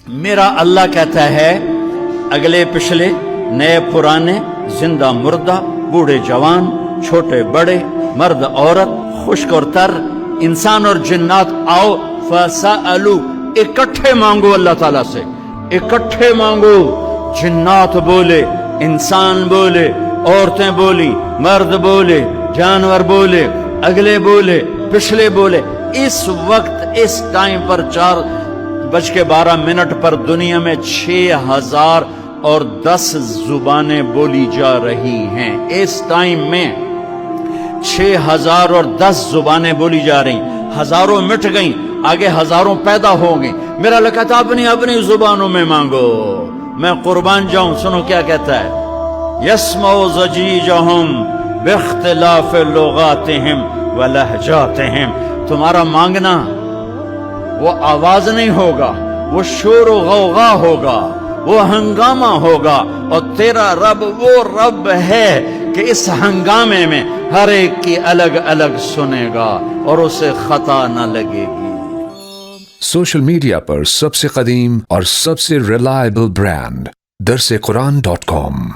میرا اللہ کہتا ہے اگلے پچھلے نئے پرانے زندہ مردہ بوڑھے جوان چھوٹے بڑے مرد عورت خشک اور تر انسان اور جنات آؤ فسألو اکٹھے مانگو اللہ تعالیٰ سے اکٹھے مانگو جنات بولے انسان بولے عورتیں بولی مرد بولے جانور بولے اگلے بولے پچھلے بولے اس وقت اس ٹائم پر 4:12 پر دنیا میں 6010 زبانیں بولی جا رہی ہیں اس ٹائم میں 6010 زبانیں بولی جا رہی ہزاروں مٹ گئیں آگے ہزاروں پیدا ہو گئیں میرا اللہ کہتا اپنی اپنی زبانوں میں مانگو میں قربان جاؤں سنو کیا کہتا ہے یسمعُ ضجیجہم باختلاف لغاتہم ولہجاتہم تمہارا مانگنا وہ آواز نہیں ہوگا وہ شور و غوغا ہوگا وہ ہنگامہ ہوگا اور تیرا رب وہ رب ہے کہ اس ہنگامے میں ہر ایک کی الگ الگ سنے گا اور اسے خطا نہ لگے گی سوشل میڈیا پر سب سے قدیم اور سب سے ریلائبل برانڈ درسقرآن.com